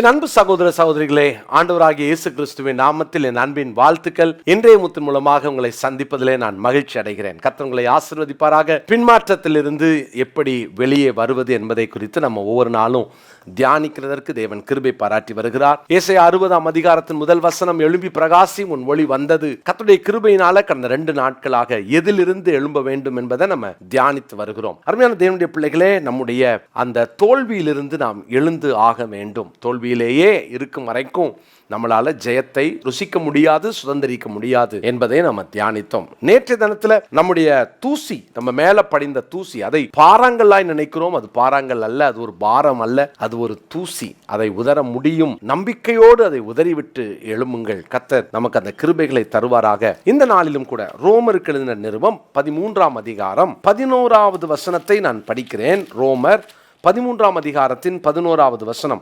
என் அன்பு சகோதர சகோதரிகளே, ஆண்டவராகிய இயேசு கிறிஸ்துவின் நாமத்தில் என் அன்பின் வாழ்த்துக்கள். இன்றைய முத்தின் மூலமாக உங்களை சந்திப்பதிலே நான் மகிழ்ச்சி அடைகிறேன். கர்த்தர் உங்களை ஆசீர்வதிப்பாராக. பின்மாற்றத்திலிருந்து எப்படி வெளியே வருவது என்பதை குறித்து நம்ம ஒவ்வொரு நாளும் தியானிக்கிறதற்கு தேவன் கிருபை பாராட்டி வருகிறார். ஏசாயா 60ஆம் அதிகாரத்தின் முதல் வசனம், எழும்பி பிரகாசி, உன் ஒளி வந்தது. கர்த்தருடைய கிருபையினால கடந்த 2 நாட்களாக எதிலிருந்து எழும்ப வேண்டும் என்பதை நம்ம தியானித்து வருகிறோம். அருமையான தேவனுடைய பிள்ளைகளே, நம்முடைய அந்த தோல்வியிலிருந்து நாம் எழுந்து ஆக வேண்டும். தோல்வியிலேயே இருக்கும் வரைக்கும் நம்மளால ஜெயத்தை ருசிக்க முடியாது, சுதந்திரிக்க முடியாது என்பதை நம்ம தியானித்தோம். நேற்றைய தினத்துல நம்முடைய தூசி, நம்ம மேல படிந்த தூசி, அதை பாறாங்கல்லாய் நினைக்கிறோம். அது பாறாங்கல் அல்ல, அது ஒரு பாரம் அல்ல, அது ஒரு தூசி. அதை உதற முடியும். நம்பிக்கையோடு அதை உதறிவிட்டு எழும்புங்கள். கர்த்தர் நமக்கு அந்த கிருபைகளை தருவாராக. இந்த நாளிலும் கூட ரோமருக்கு எழுதின நிருபம் 13ஆம் அதிகாரம் 11வது வசனத்தை நான் படிக்கிறேன். ரோமர் 13ஆம் அதிகாரத்தின் 11வது வசனம்,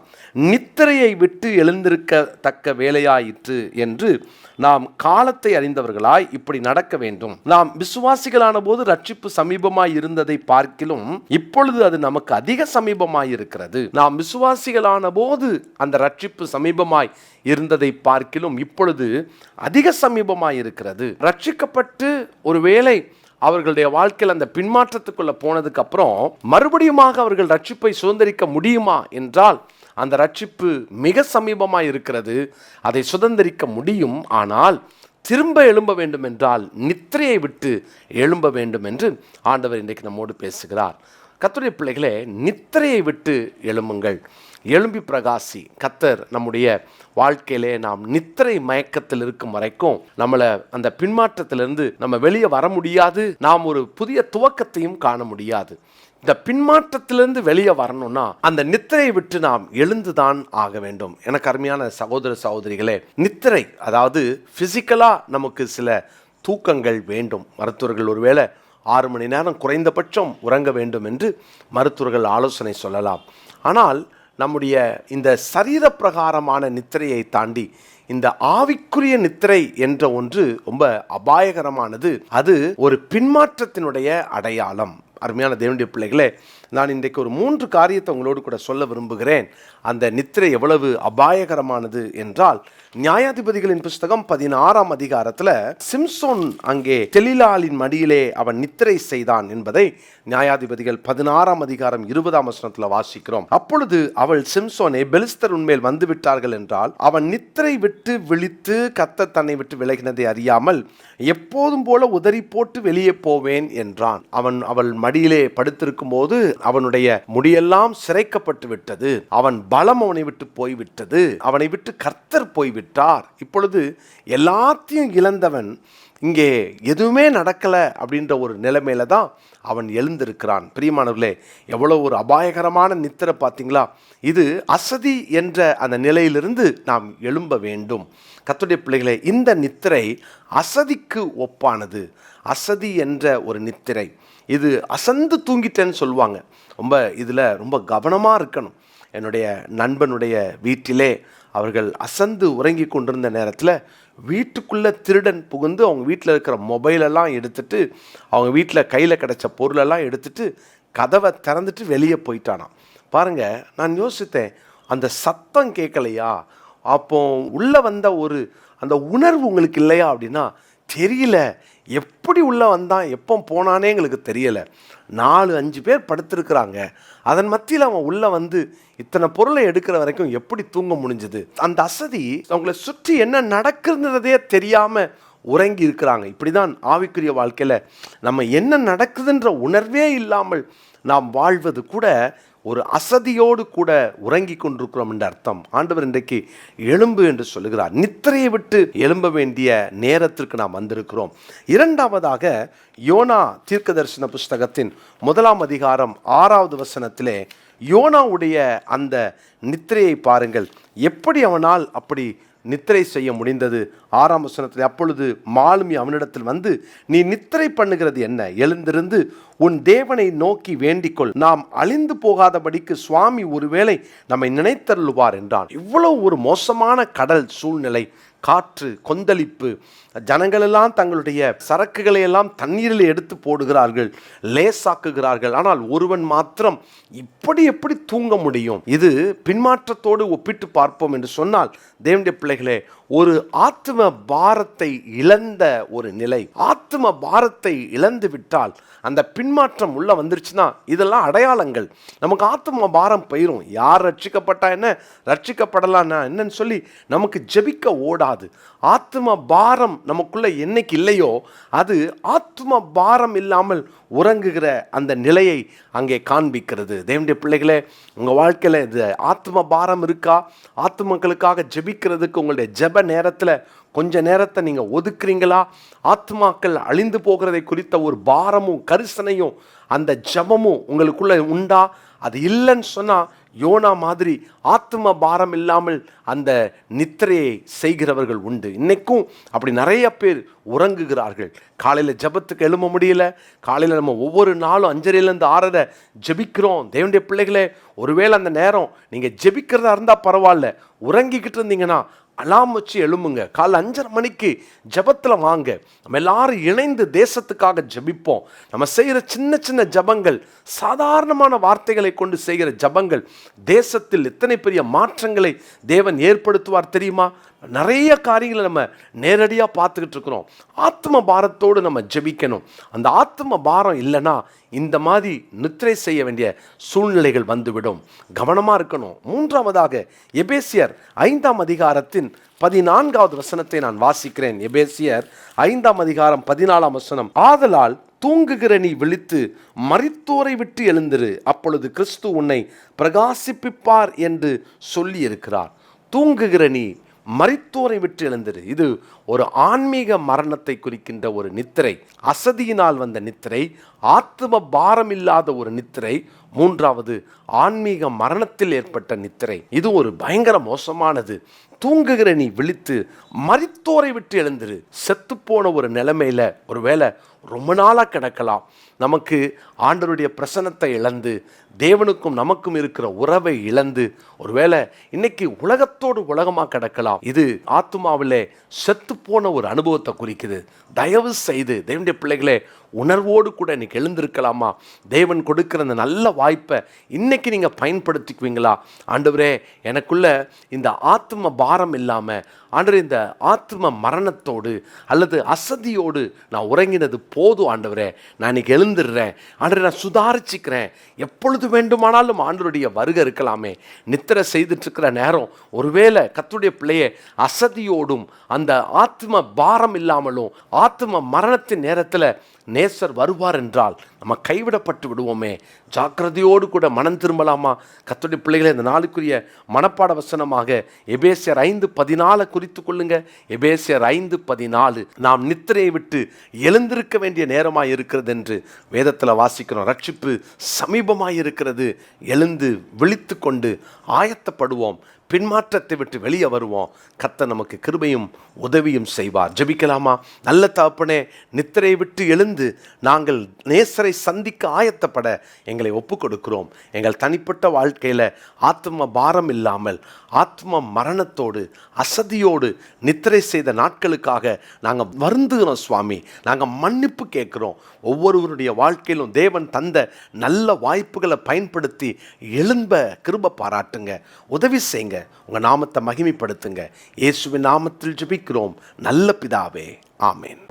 நித்திரையை விட்டு எழுந்திருக்கத்தக்க வேலையாயிற்று என்று நாம் காலத்தை அறிந்தவர்களாய் இப்படி நடக்க வேண்டும். நாம் விசுவாசிகளான போது ரட்சிப்பு சமீபமாய் இருந்ததை பார்க்கிலும் இப்பொழுது அது நமக்கு அதிக சமீபமாய் இருக்கிறது. நாம் விசுவாசிகளான போது அந்த ரட்சிப்பு சமீபமாய் இருந்ததை பார்க்கிலும் இப்பொழுது அதிக சமீபமாய் இருக்கிறது. ரட்சிக்கப்பட்டு ஒருவேளை அவர்களுடைய வாழ்க்கையில் அந்த பின்மாற்றத்துக்குள்ள போனதுக்கு அப்புறம் மறுபடியுமாக அவர்கள் ரட்சிப்பை சுதந்திரிக்க முடியுமா என்றால் அந்த ரட்சிப்பு மிக சமீபமாய் இருக்கிறது. அதை சுதந்திரிக்க முடியும். ஆனால் திரும்ப எழும்ப வேண்டும் என்றால் நித்திரையை விட்டு எழும்ப வேண்டும் என்று ஆண்டவர் இன்றைக்கு நம்மோடு பேசுகிறார். கர்த்தருடைய பிள்ளைகளே, நித்திரையை விட்டு எழும்புங்கள், எழும்பி பிரகாசி. கர்த்தர் நம்முடைய வாழ்க்கையிலே நாம் நித்திரை மயக்கத்தில் இருக்கும் வரைக்கும் நம்மளை அந்த பின்மாற்றத்திலிருந்து நம்ம வெளியே வர முடியாது. நாம் ஒரு புதிய துவக்கத்தையும் காண முடியாது. இந்த பின்மாற்றத்திலிருந்து வெளியே வரணும்னா அந்த நித்திரையை விட்டு நாம் எழுந்துதான் ஆக வேண்டும். எனக்கு அருமையான சகோதர சகோதரிகளே, நித்திரை, அதாவது பிசிக்கலா நமக்கு சில தூக்கங்கள் வேண்டும். மருத்துவர்கள் ஒருவேளை 6 மணி நேரம் குறைந்தபட்சம் உறங்க வேண்டும் என்று மருத்துவர்கள் ஆலோசனை சொல்லலாம். ஆனால் நம்முடைய இந்த சரீர பிரகாரமான நித்திரையை தாண்டி இந்த ஆவிக்குரிய நித்திரை என்ற ஒன்று ரொம்ப அபாயகரமானது. அது ஒரு பின்மாற்றத்தினுடைய அடையாளம். அருமையான தேவனுடைய பிள்ளைகளே, நான் இன்றைக்கு ஒரு 3 காரியத்தை உங்களோடு கூட சொல்ல விரும்புகிறேன். அந்த நித்திரை எவ்வளவு அபாயகரமானது என்றால், நியாயாதிபதிகளின் புஸ்தகம் 16ஆம் அதிகாரத்தில் சிம்சோன் அங்கே தெலீலாளின் மடியிலே அவன் நித்திரை செய்தான் என்பதை நியாயாதிபதிகள் 16ஆம் அதிகாரம் 20ஆம் வசனத்தில் வாசிக்கிறோம். அப்பொழுது அவள், சிம்சோனே, பெலிஸ்தர் உன்மேல் வந்து விட்டார்கள் என்றால் அவன் நித்திரை விட்டு விழித்து கர்த்தர் தன்னை விட்டு விலகினதை அறியாமல் எப்போதும் போல உதறி போட்டு வெளியே போவேன் என்றான். அவள் மடியிலே படுத்திருக்கும் போது அவனுடைய முடியெல்லாம் சிரைக்கப்பட்டு விட்டது. அவன் பலம் அவனை விட்டு போய்விட்டது. அவனை விட்டு கர்த்தர் போய்விட்டார். இப்பொழுது எல்லாத்தையும் இழந்தவன் இங்கே எதுவுமே நடக்கல அப்படின்ற ஒரு நிலைமையில தான் அவன் எழுந்திருக்கிறான். பிரியமானவர்களே, எவ்வளவு ஒரு அபாயகரமான நித்திரை பார்த்தீங்களா? இது அசதி என்ற அந்த நிலையிலிருந்து நாம் எழும்ப வேண்டும். கர்த்தருடைய பிள்ளைகளே, இந்த நித்திரை அசதிக்கு ஒப்பானது. அசதி என்ற ஒரு நித்திரை, இது அசந்து தூங்கிட்டேன்னு சொல்லுவாங்க. இதில் ரொம்ப கவனமாக இருக்கணும். என்னுடைய நண்பனுடைய வீட்டிலே அவர்கள் அசந்து உறங்கி கொண்டிருந்த நேரத்தில் வீட்டுக்குள்ளே திருடன் புகுந்து அவங்க வீட்டில் இருக்கிற மொபைலெல்லாம் எடுத்துட்டு, அவங்க வீட்டில் கையில் கிடைச்ச பொருளெல்லாம் எடுத்துட்டு கதவை திறந்துட்டு வெளியே போயிட்டானான். பாருங்கள், நான் யோசித்தேன், அந்த சத்தம் கேட்கலையா? அப்போ உள்ளே வந்த அந்த உணர்வு உங்களுக்கு இல்லையா அப்படின்னா, தெரியல. எப்படி உள்ளே வந்தான், எப்போ போனானே எங்களுக்கு தெரியலை. 4-5 பேர் படுத்திருக்கிறாங்க. அதன் மத்தியில் அவன் உள்ளே வந்து இத்தனை பொருளை எடுக்கிற வரைக்கும் எப்படி தூங்க முடிஞ்சது? அந்த அசதி அவங்களை சுற்றி என்ன நடக்குதுன்றதே தெரியாமல் உறங்கி இருக்கிறாங்க. இப்படி தான் ஆவிக்குரிய வாழ்க்கையில் நம்ம என்ன நடக்குதுன்ற உணர்வே இல்லாமல் நாம் வாழ்வது கூட ஒரு அசதியோடு கூட உறங்கி கொண்டிருக்கிறோம் என்ற அர்த்தம். ஆண்டவர் இன்றைக்கு எழும்பு என்று சொல்லுகிறார். நித்திரையை விட்டு எழும்ப வேண்டிய நேரத்திற்கு நாம் வந்திருக்கிறோம். இரண்டாவதாக, யோனா தீர்க்கதரிசன புஸ்தகத்தின் 1ஆம் அதிகாரம் 6வது வசனத்திலே யோனாவுடைய அந்த நித்திரையை பாருங்கள். எப்படி அவனால் அப்படி நித்திரை செய்ய முடிந்தது? 6ஆம் வசனத்தில், அப்பொழுது மாலுமி அவனிடத்தில் வந்து, நீ நித்திரை பண்ணுகிறது என்ன? எழுந்திருந்து உன் தேவனை நோக்கி வேண்டிக்கொள், நாம் அழிந்து போகாதபடிக்கு சுவாமி ஒருவேளை நம்மை நினைத்தருளுவார் என்றான். இவ்வளவு ஒரு மோசமான கடல் சூழ்நிலை காற்று கொந்தளிப்பு, ஜனங்களெல்லாம் தங்களுடைய சரக்குகளை எல்லாம் தண்ணீரில் எடுத்து போடுகிறார்கள், லேசாக்குகிறார்கள். ஆனால் ஒருவன் மாத்திரம் இப்படி எப்படி தூங்க முடியும்? இது பின்மாற்றத்தோடு ஒப்பிட்டு பார்ப்போம் என்று சொன்னால், தேவனுடைய பிள்ளைகளே, ஒரு ஆத்தும பாரத்தை இழந்த ஒரு நிலை, ஆத்தும பாரத்தை இழந்து விட்டால் அந்த பின்மாற்றம் உள்ள வந்துருச்சுன்னா இதெல்லாம் அடையாளங்கள். நமக்கு ஆத்தும பாரம் போயிடும். யார் ரட்சிக்கப்பட்டா என்ன, ரட்சிக்கப்படலான்னா என்னன்னு சொல்லி நமக்கு ஜெபிக்க ஓடாது. ஆத்தும பாரம் நமக்குள்ள என்னைக்கு இல்லையோ அது ஆத்தும பாரம் இல்லாமல் உறங்குகிற அந்த நிலையை அங்கே காண்பிக்கிறது. தேவனுடைய பிள்ளைகளே, உங்கள் வாழ்க்கையில் இது ஆத்தும பாரம் இருக்கா? ஆத்துமக்களுக்காக ஜெபிக்கிறதுக்கு உங்களுடைய ஜெப நேரத்தில் கொஞ்ச நேரத்தை நீங்கள் ஒதுக்குறீங்களா? ஆத்மாக்கள் அழிந்து போகிறதை குறித்த ஒரு பாரமும் கரிசனையும் அந்த ஜபமும் உங்களுக்குள்ள உண்டா? அது இல்லைன்னு சொன்னால் யோனா மாதிரி ஆத்ம பாரம் இல்லாமல் அந்த நித்திரையை செய்கிறவர்கள் உண்டு. இன்னைக்கும் அப்படி நிறைய பேர் உறங்குகிறார்கள். காலையில் ஜபத்துக்கு எழும்ப முடியல. காலையில் நம்ம ஒவ்வொரு நாளும் 5:30 6:30 ஜெபிக்கிறோம். தேவனுடைய பிள்ளைகளே, ஒருவேளை அந்த நேரம் நீங்கள் ஜெபிக்கிறதா இருந்தால் பரவாயில்ல, உறங்கிக்கிட்டு இருந்தீங்கன்னா அலாம் வச்சு எழும்புங்க. காலைல 5:30 மணிக்கு ஜபத்தில் வாங்க. நம்ம எல்லாரும் இணைந்து தேசத்துக்காக ஜபிப்போம். நம்ம செய்கிற சின்ன சின்ன ஜபங்கள், சாதாரணமான வார்த்தைகளை கொண்டு செய்கிற ஜபங்கள் தேசத்தில் எத்தனை பெரிய மாற்றங்களை தேவன் ஏற்படுத்துவார் தெரியுமா? நிறைய காரியங்களை நம்ம நேரடியாக பார்த்துக்கிட்டு இருக்கிறோம். ஆத்ம பாரத்தோடு நம்ம ஜெபிக்கணும். அந்த ஆத்ம பாரம் இல்லைன்னா இந்த மாதிரி நித்திரை செய்ய வேண்டிய சூழ்நிலைகள் வந்துவிடும். கவனமாக இருக்கணும். 3ஆவதாக எபேசியர் 5ஆம் அதிகாரத்தின் 14வது வசனத்தை நான் வாசிக்கிறேன். எபேசியர் 5ஆம் அதிகாரம் 14ஆம் வசனம். ஆதலால் தூங்குகிற நீ விழித்து மரித்தோரை விட்டு எழுந்திரு, அப்பொழுது கிறிஸ்து உன்னை பிரகாசிப்பிப்பார் என்று சொல்லி இருக்கிறார். தூங்குகிற நீ மரித்தோரை விட்டு எழுந்திரு. இது ஒரு ஆன்மீக மரணத்தை குறிக்கின்ற ஒரு நித்திரை. அசதியினால் வந்த நித்திரை, ஆத்ம பாரம் இல்லாத ஒரு நித்திரை. 3வது ஆன்மீக மரணத்தில் ஏற்பட்ட நித்திரை. இது ஒரு பயங்கர மோசமானது. தூங்குகிற நீ விழித்து மரித்தோரை விட்டு எழுந்திரு. செத்துப்போன ஒரு நிலைமையில ஒருவேளை ரொம்ப நாளாக கிடக்கலாம். நமக்கு ஆண்டவருடைய பிரசன்னத்தை இழந்து, தேவனுக்கும் நமக்கும் இருக்கிற உறவை இழந்து ஒருவேளை இன்னைக்கு உலகத்தோடு உலகமாக கிடக்கலாம். இது ஆத்துமாவிலே செத்து போன ஒரு அனுபவத்தை குறிக்குது. தயவு செய்து தேவனுடைய பிள்ளைகளே, உணர்வோடு கூட இன்னைக்கு எழுந்திருக்கலாமா? தேவன் கொடுக்கிற அந்த நல்ல வாய்ப்பை இன்னைக்கு நீங்கள் பயன்படுத்திக்குவீங்களா? ஆண்டவரே, எனக்குள்ள இந்த ஆத்ம பாரம் இல்லாமல், ஆண்டவரே, இந்த ஆத்ம மரணத்தோடு அல்லது அசதியோடு நான் உறங்கினது போதும். ஆண்டவரே, நான் இன்னைக்கு எழுந்துடுறேன். ஆண்டவரே, நான் சுதாரிச்சுக்கிறேன். எப்பொழுது வேண்டுமானாலும் ஆண்டவருடைய வருகை இருக்கலாமே. நித்திரை செய்துட்டு இருக்கிற நேரம் ஒருவேளை கர்த்தருடைய பிள்ளையே அசதியோடும் அந்த ஆத்ம பாரம் இல்லாமலும் ஆத்ம மரணத்தின் நேரத்தில் நேசர் வருவார் என்றால் நம்ம கைவிடப்பட்டு விடுவோமே. ஜாக்கிரதையோடு கூட மனம் திரும்பலாமா? கர்த்தருடைய பிள்ளைகளை இந்த நாளுக்குரிய மனப்பாட வசனமாக எபேசியர் 5:14 குறித்து கொள்ளுங்க. எபேசியர் 5:14. நாம் நித்திரையை விட்டு எழுந்திருக்க வேண்டிய நேரமாய் இருக்கிறது என்று வேதத்தில் வாசிக்கிறோம். ரட்சிப்பு சமீபமாய் இருக்கிறது. எழுந்து விழித்து கொண்டு ஆயத்தப்படுவோம். பின்மாற்றத்தை விட்டு வெளியே வருவோம். கர்த்தர் நமக்கு கிருபையும் உதவியும் செய்வார். ஜெபிக்கலாமா? நல்ல தகப்பனே, நித்திரை விட்டு எழுந்து நாங்கள் நேசரை சந்திக்க ஆயத்தப்பட எங்களை ஒப்பு கொடுக்கிறோம். எங்கள் தனிப்பட்ட வாழ்க்கையில் ஆத்ம பாரம் இல்லாமல் ஆத்ம மரணத்தோடு அசதியோடு நித்திரை செய்த நாட்களுக்காக நாங்கள் வருந்துகிறோம் சுவாமி. நாங்கள் மன்னிப்பு கேட்குறோம். ஒவ்வொருவருடைய வாழ்க்கையிலும் தேவன் தந்த நல்ல வாய்ப்புகளை பயன்படுத்தி எழும்ப கிருபை பாராட்டுங்க. உதவி செய்யுங்க. உங்கள் நாமத்தை மகிமைப்படுத்துங்க. இயேசுவின் நாமத்தில் ஜெபிக்கிறோம் நல்ல பிதாவே. ஆமேன்.